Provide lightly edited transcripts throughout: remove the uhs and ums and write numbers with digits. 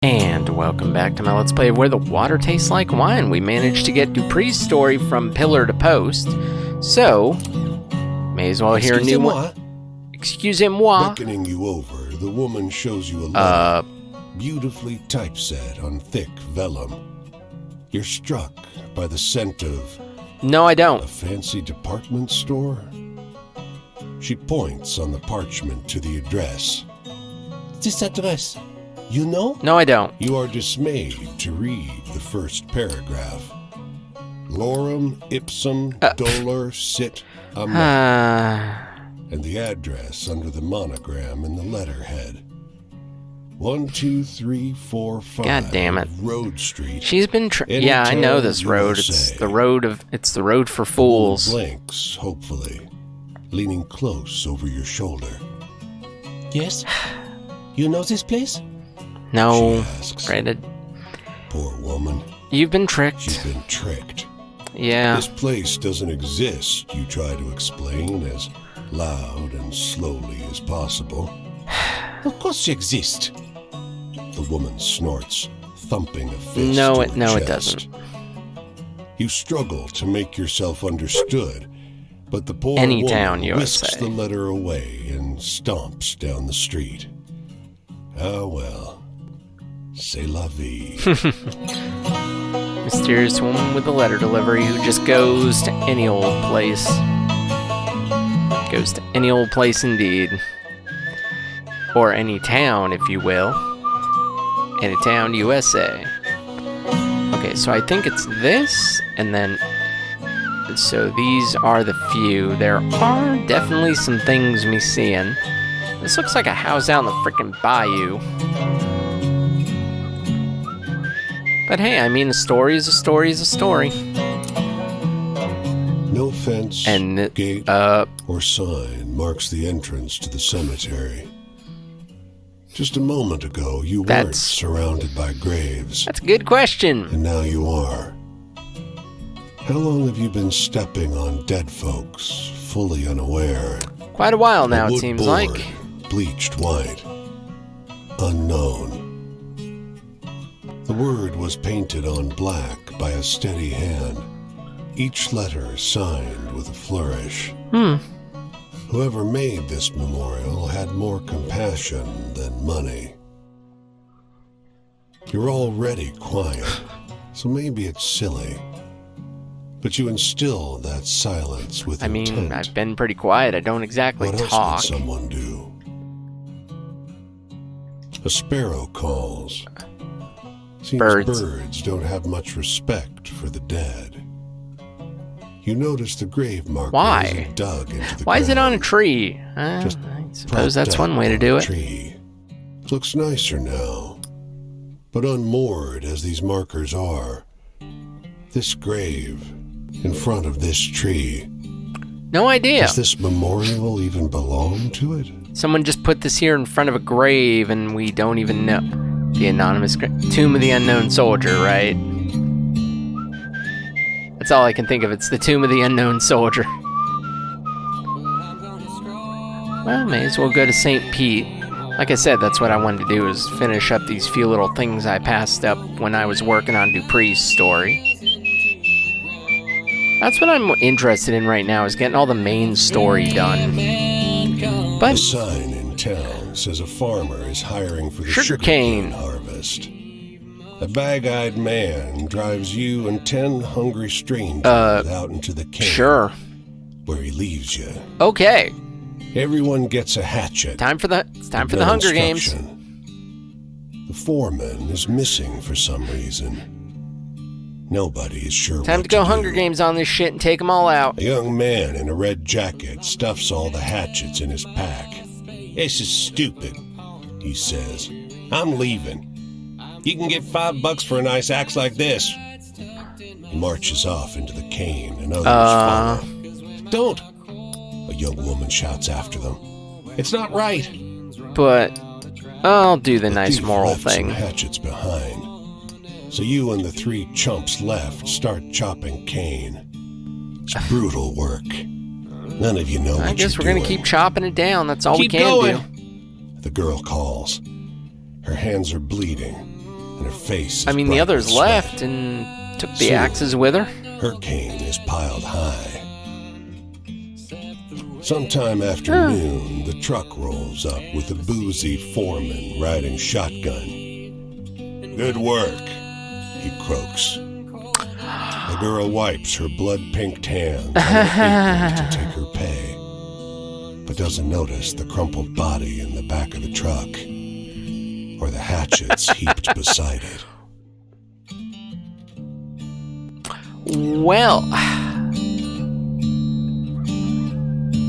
And welcome back to my Let's Play of Where the Water Tastes Like Wine. We managed to get Dupree's story from pillar to post, so may as well hear a new one. Excusez-moi. Beckoning you over, the woman shows you a letter, beautifully typeset on thick vellum. You're struck by the scent of... No, I don't. A fancy department store? She points on the parchment to the address. This address, you know? No, I don't. You are dismayed to read the first paragraph. Lorem ipsum dolor sit amem. And the address under the monogram in the letterhead. 12345. God damn it. Road Street. She's been yeah, I know this road. It's the road for fools. Blinks, hopefully, leaning close over your shoulder. Yes? You know this place? No. She asks. Granted. Poor woman. You've been tricked. She's been tricked. Yeah. This place doesn't exist, you try to explain as loud and slowly as possible. Of course you exist. The woman snorts, thumping a fist No, to it doesn't. You struggle to make yourself understood, but the poor Anytown, woman whisks USA. the letter away and stomps down the street. Ah well, c'est la vie. Mysterious woman with a letter delivery who just goes to any old place. Goes to any old place indeed. Or any town, if you will. Any town, USA. Okay, so I think it's this, and then... So these are the few. There are definitely some things me seeing. This looks like a house out in the frickin' bayou. But hey, I mean, a story is a story is a story. No fence, And gate, or sign marks the entrance to the cemetery. Just a moment ago, you weren't surrounded by graves. That's a good question. And now you are. How long have you been stepping on dead folks, fully unaware? Quite a while now, it seems like. Bleached white. Unknown. The word was painted on black by a steady hand, each letter signed with a flourish. Whoever made this memorial had more compassion than money. You're already quiet, so maybe it's silly. But you instill that silence with intent. I mean, I've been pretty quiet. I don't exactly talk. What else could someone do? A sparrow calls. Seems birds don't have much respect for the dead. You notice the grave marker isn't dug into the Why ground. is it on a tree? I suppose that's one way to do it. Tree. Looks nicer now. But unmoored as these markers are, this grave in front of this tree. No idea. Does this memorial even belong to it? Someone just put this here in front of a grave and we don't even know. The anonymous Tomb of the Unknown Soldier, right? That's all I can think of. It's the Tomb of the Unknown Soldier. Well, may as well go to St. Pete. Like I said, that's what I wanted to do, is finish up these few little things I passed up when I was working on Dupree's story. That's what I'm interested in right now, is getting all the main story done. But the sign in town says a farmer is hiring for the sugarcane harvest. A bag-eyed man drives you and 10 hungry strangers out into the cane. Sure. Where he leaves you. Okay. Everyone gets a hatchet. It's time for the Hunger Games. The foreman is missing for some reason. Nobody is sure Time what to go do. Hunger Games on this shit and take them all out. A young man in a red jacket stuffs all the hatchets in his pack. This is stupid, he says. I'm leaving. You can get $5 for a nice axe like this. He marches off into the cane and others follow. Don't! A young woman shouts after them. It's not right. But I'll do the nice moral thing. Some hatchets behind. So you and the 3 chumps left start chopping cane. It's brutal work. None of you know what you're doing. I guess we're going to keep chopping it down. That's all we can do. The girl calls. Her hands are bleeding. and her face is I mean, the bright others with sweat. left and took the Soon, axes with her. Her cane is piled high. Sometime after noon, the truck rolls up with a boozy foreman riding shotgun. Good work, he croaks. The girl wipes her blood-pink hands on her apron to take her pay, but doesn't notice the crumpled body in the back of the truck, or the hatchets heaped beside it. Well,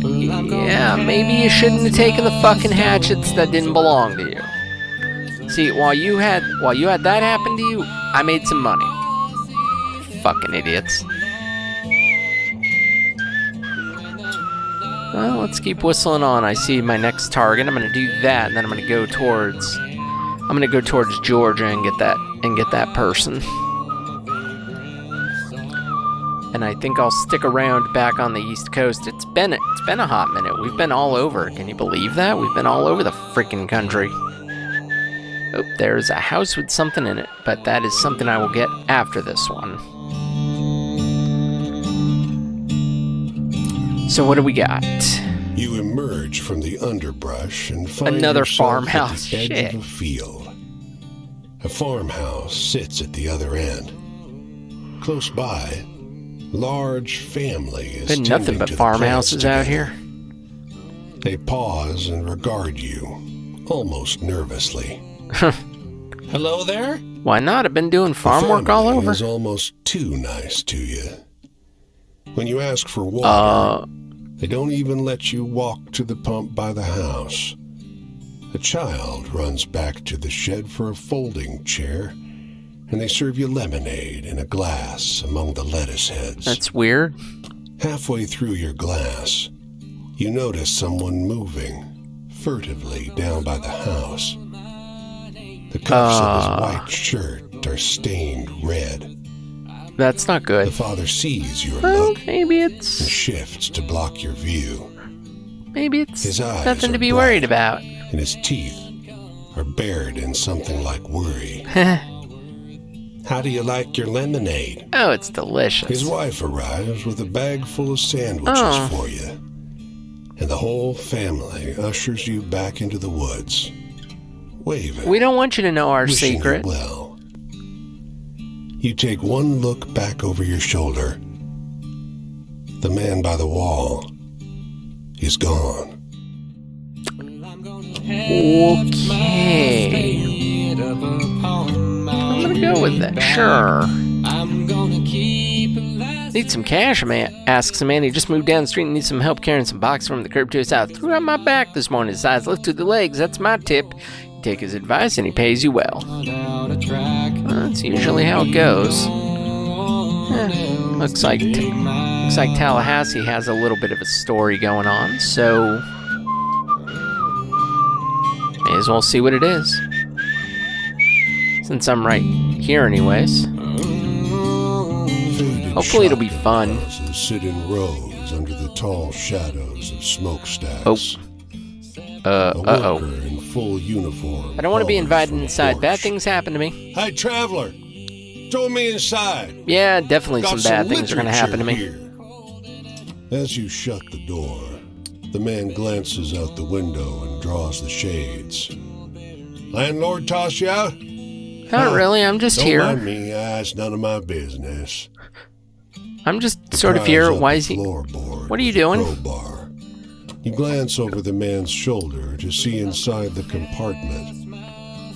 yeah, maybe you shouldn't have taken the fucking hatchets that didn't belong to you. See, while you had that happen to you, I made some money. Fucking idiots. Well, let's keep whistling on. I see my next target. I'm gonna do that, and then I'm gonna go towards Georgia and get that person. And I think I'll stick around back on the East Coast. It's been a hot minute. We've been all over. Can you believe that? We've been all over the freaking country. Oh, there's a house with something in it, but that is something I will get after this one. So what do we got? You emerge from the underbrush and find Another yourself farmhouse. at the edge Shit. of a field. A farmhouse sits at the other end. Close by, large family is Been nothing tending but to the farmhouses plants out together. here. They pause and regard you, almost nervously. Hello there? Why not? I've been doing farm work all The family over. is almost too nice to you. When you ask for water, they don't even let you walk to the pump by the house. A child runs back to the shed for a folding chair, and they serve you lemonade in a glass among the lettuce heads. That's weird. Halfway through your glass, you notice someone moving furtively down by the house. The cuffs of his white shirt are stained red. That's not The good. father sees your Well, look maybe and it's shifts to block your view. His eyes nothing to are be bright. worried about. And his teeth are bared in something like worry. How do you like your lemonade? Oh, it's delicious. His wife arrives with a bag full of sandwiches for you. And the whole family ushers you back into the woods, waving. We don't want you to know our wishing secret. you well. You take one look back over your shoulder. The man by the wall is gone. Okay. I'm gonna go with that. Sure. Need some cash, man. Asks a man who just moved down the street and needs some help carrying some boxes from the curb to his house. Threw out my back this morning. His eyes lifted the legs. That's my tip. You take his advice and he pays you well. That's usually how it goes. Looks like Tallahassee has a little bit of a story going on, so may as well see what it is. Since I'm right here anyways. Hopefully it'll be fun. Shotgun sit in rows under the tall shadows of smokestacks. Oh. A worker in full uniform. I don't want to be calls invited from the inside. Bad porch. things happen to me. Hi, traveler. Throw me inside. Yeah, definitely Got some bad things are going to happen to me. literature here. As you shut the door, the man glances out the window and draws the shades. Landlord toss you out? Not really, I'm just Don't here. mind me. It's none of my business. I'm just sort of here. Pries up Why the is he... floorboard What are you with a doing? crowbar. You glance over the man's shoulder to see inside the compartment.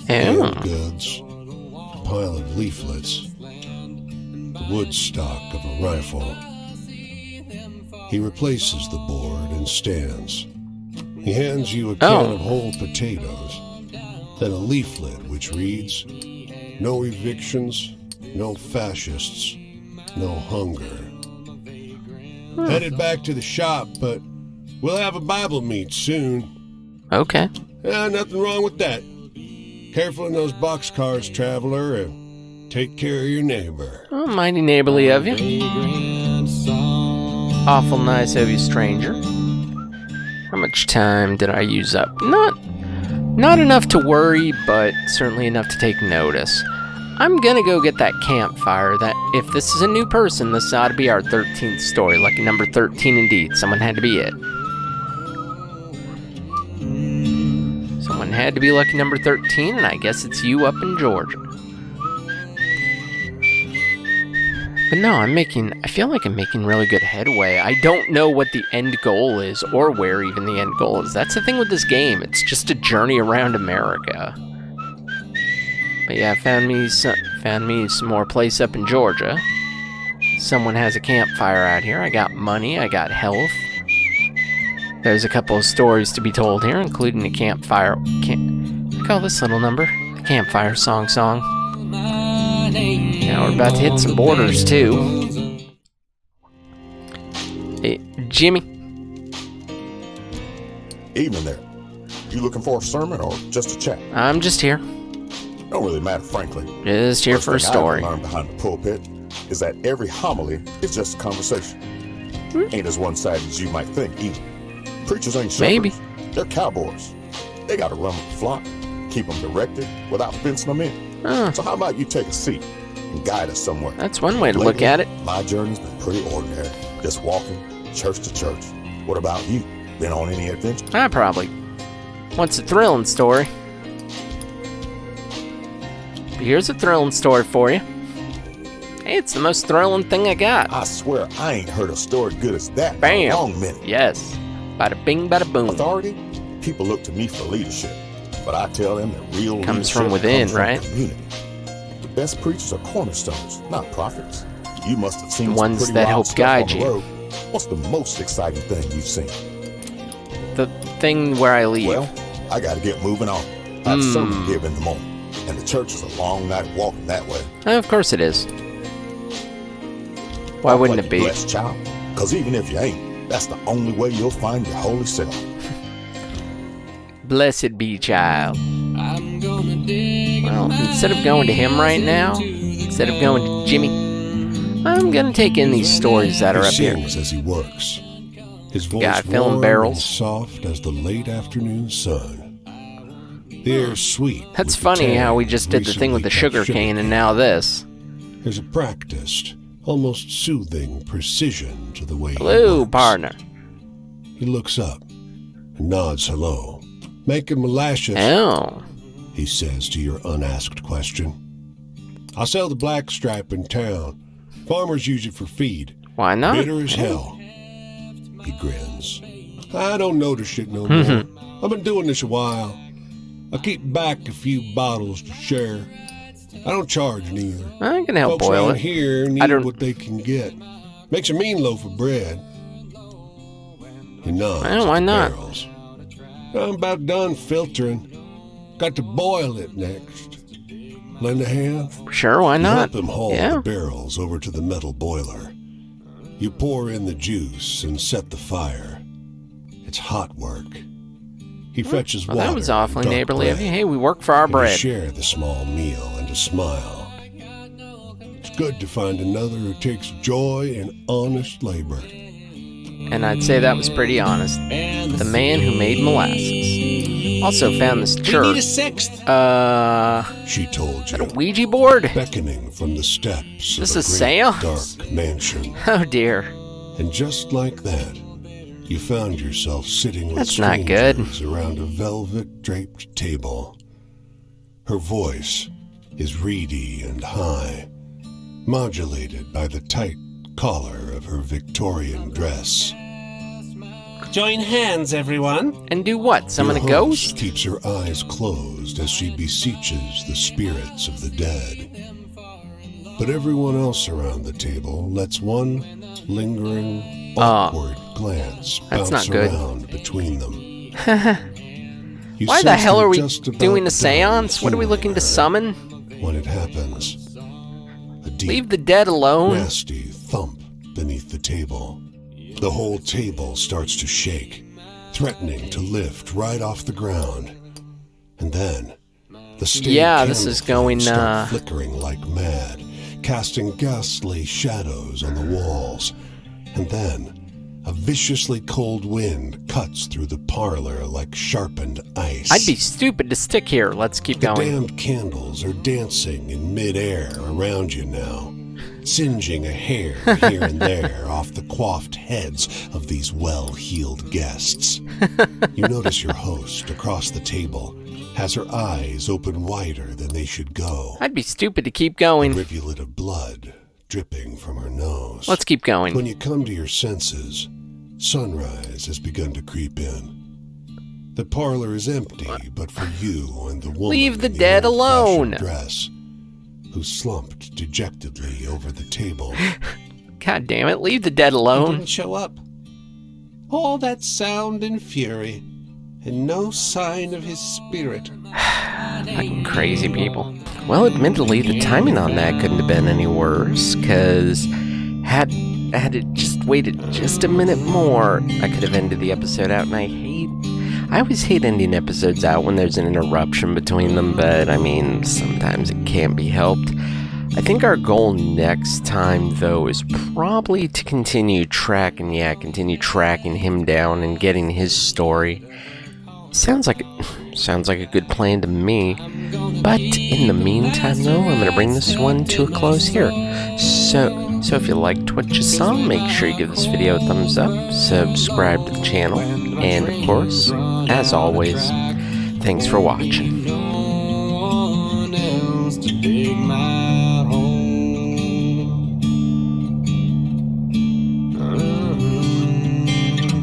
Canned Oh. goods, a pile of leaflets, the wood stock of a rifle. He replaces the board and stands. He hands you a can of whole potatoes, then a leaflet which reads, "No evictions, no fascists, no hunger." Headed back to the shop, but we'll have a Bible meet soon. Okay. Nothing wrong with that. Careful in those boxcars, traveler, and take care of your neighbor. Oh, mighty neighborly of you. Awful nice of you, stranger. How much time did I use up? Not enough to worry, but certainly enough to take notice. I'm gonna go get that campfire. That if this is a new person, this ought to be our 13th story. Lucky number 13 indeed. Someone had to be it. Someone had to be lucky number 13, and I guess it's you up in Georgia. But no, I feel like I'm making really good headway. I don't know what the end goal is, or where even the end goal is. That's the thing with this game. It's just a journey around America. But yeah, I found me some more place up in Georgia. Someone has a campfire out here. I got money, I got health. There's a couple of stories to be told here, including the campfire. Call this little number the campfire song. Now we're about to hit some borders too. Hey, Jimmy. Evening there. You looking for a sermon or just a chat? I'm just here. Don't really matter, frankly. Just here for a story. What I learned behind the pulpit is that every homily is just a conversation. Ain't as one-sided as you might think either. Preachers ain't shepherds. Maybe. They're cowboys. They got to run with the flock, keep them directed without fencing them in. So how about you take a seat and guide us somewhere? That's one way to look at it. My journey's been pretty ordinary, just walking church to church. What about you? Been on any adventure? I probably. What's a thrilling story? Here's a thrilling story for you. Hey, it's the most thrilling thing I got. I swear I ain't heard a story good as that Bam. in a long minute. Yes. Bada bing, bada boom. Authority? People look to me for leadership, but I tell them that real Comes leadership from within, comes from right? community. The best preachers are cornerstones, not prophets. You must have seen The some ones pretty that wild help stuff guide on the you. road. What's the most exciting thing you've seen? The thing where I leave. Well, I got to get moving on. I've sermon give in the morning, and the church is a long night walking that way. Of course it is. Why wouldn't it be? Blessed child, because even if you ain't, that's the only way you'll find your holy self. Blessed be child. Well, instead of going to him right now, instead of going to Jimmy, I'm gonna take in these stories that are up here. He sings as he works. His voice Got filling warm barrels. and soft as the late afternoon sun. The air's sweet. That's with the funny tang how we just did the thing with the recently sugar cut cane and now this. There's a practiced, almost soothing precision to the way he Hello, works. partner. He looks up and nods hello. Make him molasses, Oh. he says to your unasked question. I sell the black stripe in town. Farmers use it for feed. Why not? Bitter as hell. He grins. I don't notice it no more. I've been doing this a while. I keep back a few bottles to share. I don't charge neither. I can help Folks boil around it. here I need don't- what they can get. Makes a mean loaf of bread. He nods Well, why at the not? barrels. I'm about done filtering. Got to boil it next. Lend a hand? Sure, why You not? help him haul Yeah. the barrels over to the metal boiler. You pour in the juice and set the fire. It's hot work. He fetches Well, water. that was and awfully dark neighborly of bread, you. Hey, we work for our and you bread. share the small meal and a smile. It's good to find another who takes joy in honest labor. And I'd say that was pretty honest. The man who made molasses. Also found this We need church. a sixth. She told Is that a you, Ouija board? beckoning from the steps This of is a great seance? dark mansion. Oh dear. And just like that, you found yourself sitting with That's not good. strangers around a velvet-draped table. Her voice is reedy and high, modulated by the tight collar of her Victorian dress. Join hands, everyone. And do what? Summon a Your ghost? host keeps her eyes closed as she beseeches the spirits of the dead. But everyone else around the table lets one lingering, awkward glance that's bounce not good. around between them. You Why the sense hell they're are we just about doing a done seance? What are we looking to humoring her summon? when it happens? A deep, Leave the dead alone. nasty thump beneath the table. The whole table starts to shake, threatening to lift right off the ground. And then, the stained Yeah, this candle is going, flames start flickering like mad, casting ghastly shadows on the walls. And then, A viciously cold wind cuts through the parlor like sharpened ice. I'd be stupid to stick here. Let's keep The going. damned candles are dancing in midair around you now, singeing a hair here and there off the coiffed heads of these well-heeled guests. You notice your host across the table has her eyes open wider than they should go. I'd be stupid to keep A going. rivulet of blood dripping from her nose. Let's keep going. When you come to your senses, sunrise has begun to creep in. The parlor is empty, but for you and the woman Leave the in dead old-fashioned alone. dress, who slumped dejectedly over the table. God damn it, leave the dead He alone. didn't show up. All that sound and fury, and no sign of his spirit. Fucking crazy people. Well, admittedly, the timing on that couldn't have been any worse, because had it just waited just a minute more, I could have ended the episode out, and I always hate ending episodes out when there's an interruption between them, but, I mean, sometimes it can't be helped. I think our goal next time, though, is probably to continue tracking him down and getting his story. Sounds like a good plan to me. But in the meantime, though, I'm going to bring this one to a close here. So if you liked what you saw, make sure you give this video a thumbs up, subscribe to the channel, and of course, as always, thanks for watching.